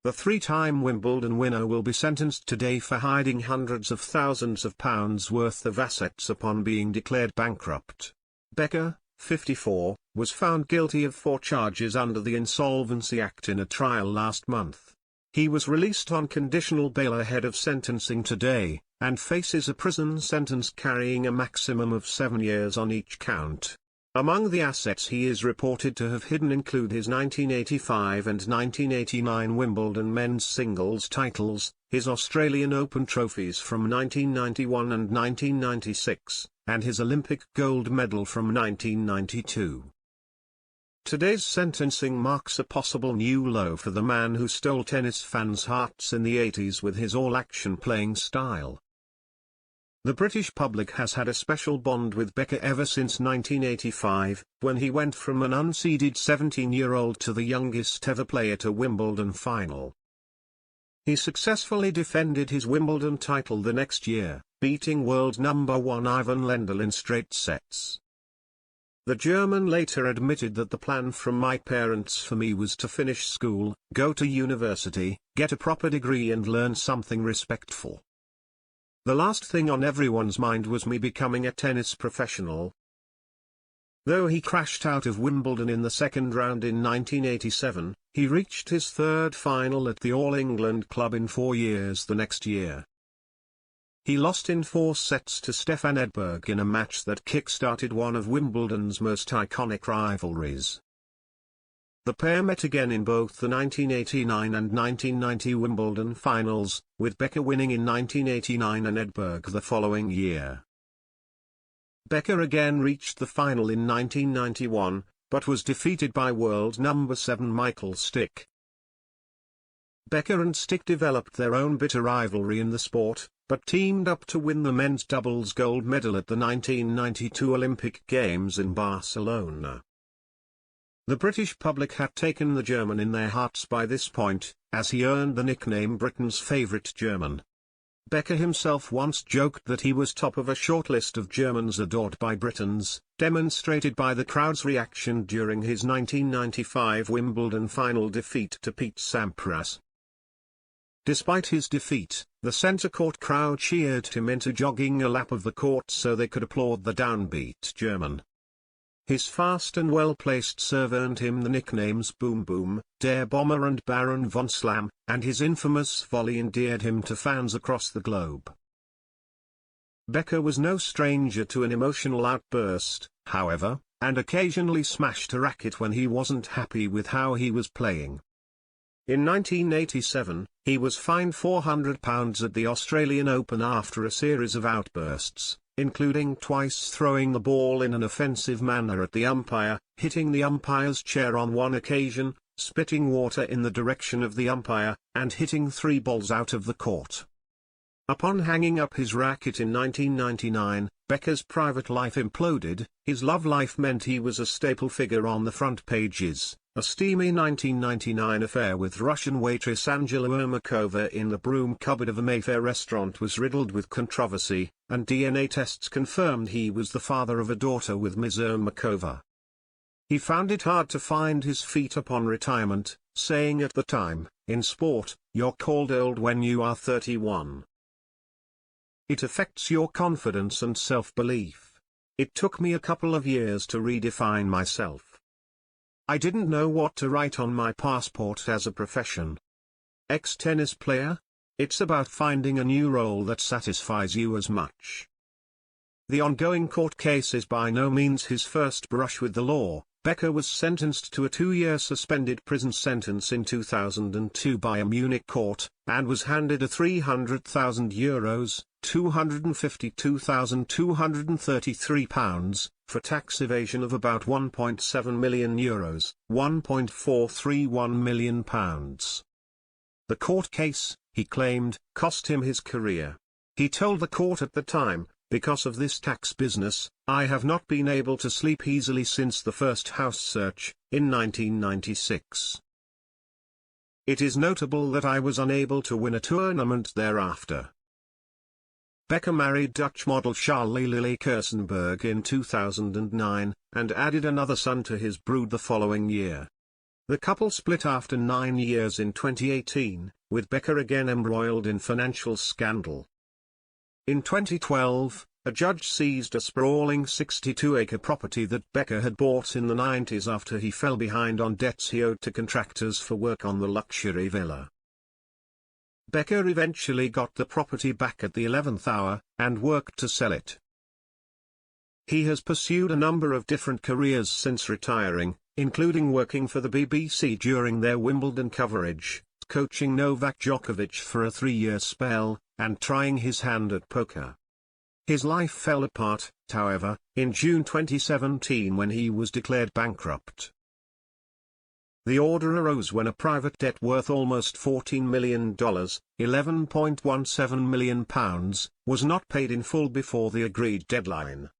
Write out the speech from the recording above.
The three-time Wimbledon winner will be sentenced today for hiding hundreds of thousands of pounds worth of assets upon being declared bankrupt. Becker, 54, was found guilty of 4 charges under the Insolvency Act in a trial last month. He was released on conditional bail ahead of sentencing today, and faces a prison sentence carrying a maximum of 7 years on each count. Among the assets he is reported to have hidden include his 1985 and 1989 Wimbledon men's singles titles, his Australian Open trophies from 1991 and 1996, and his Olympic gold medal from 1992. Today's sentencing marks a possible new low for the man who stole tennis fans' hearts in the 80s with his all-action playing style. The British public has had a special bond with Becker ever since 1985, when he went from an unseeded 17-year-old to the youngest ever player to Wimbledon final. He successfully defended his Wimbledon title the next year, beating world number 1 Ivan Lendl in straight sets. The German later admitted that the plan from my parents for me was to finish school, go to university, get a proper degree and learn something respectful. The last thing on everyone's mind was me becoming a tennis professional. Though he crashed out of Wimbledon in the second round in 1987, he reached his third final at the All England Club in 4 years the next year. He lost in 4 sets to Stefan Edberg in a match that kick-started one of Wimbledon's most iconic rivalries. The pair met again in both the 1989 and 1990 Wimbledon finals, with Becker winning in 1989 and Edberg the following year. Becker again reached the final in 1991, but was defeated by world number 7 Michael Stick. Becker and Stick developed their own bitter rivalry in the sport, but teamed up to win the men's doubles gold medal at the 1992 Olympic Games in Barcelona. The British public had taken the German in their hearts by this point, as he earned the nickname Britain's favourite German. Becker himself once joked that he was top of a short list of Germans adored by Britons, demonstrated by the crowd's reaction during his 1995 Wimbledon final defeat to Pete Sampras. Despite his defeat, the centre court crowd cheered him into jogging a lap of the court so they could applaud the downbeat German. His fast and well-placed serve earned him the nicknames Boom Boom, Der Bomber and Baron von Slam, and his infamous volley endeared him to fans across the globe. Becker was no stranger to an emotional outburst, however, and occasionally smashed a racket when he wasn't happy with how he was playing. In 1987, he was fined £400 at the Australian Open after a series of outbursts, including twice throwing the ball in an offensive manner at the umpire, hitting the umpire's chair on one occasion, spitting water in the direction of the umpire, and hitting 3 balls out of the court. Upon hanging up his racket in 1999, Becker's private life imploded. His love life meant he was a staple figure on the front pages. A steamy 1999 affair with Russian waitress Angela Ermakova in the broom cupboard of a Mayfair restaurant was riddled with controversy, and DNA tests confirmed he was the father of a daughter with Ms. Ermakova. He found it hard to find his feet upon retirement, saying at the time, "In sport, you're called old when you are 31. It affects your confidence and self-belief. It took me a couple of years to redefine myself. I didn't know what to write on my passport as a profession. Ex-tennis player? It's about finding a new role that satisfies you as much." The ongoing court case is by no means his first brush with the law. Becker was sentenced to a 2-year suspended prison sentence in 2002 by a Munich court, and was handed a €300,000, £252,233, for tax evasion of about €1.7 million, £1.431 million. The court case, he claimed, cost him his career. He told the court at the time, "Because of this tax business, I have not been able to sleep easily since the first house search, in 1996. It is notable that I was unable to win a tournament thereafter." Becker married Dutch model Charlie Lily Kersenberg in 2009, and added another son to his brood the following year. The couple split after 9 years in 2018, with Becker again embroiled in financial scandal. In 2012, a judge seized a sprawling 62-acre property that Becker had bought in the 90s after he fell behind on debts he owed to contractors for work on the luxury villa. Becker eventually got the property back at the 11th hour, and worked to sell it. He has pursued a number of different careers since retiring, including working for the BBC during their Wimbledon coverage, coaching Novak Djokovic for a 3-year spell, and trying his hand at poker. His life fell apart, however, in June 2017 when he was declared bankrupt. The order arose when a private debt worth almost $14 million, £11.17 million, was not paid in full before the agreed deadline.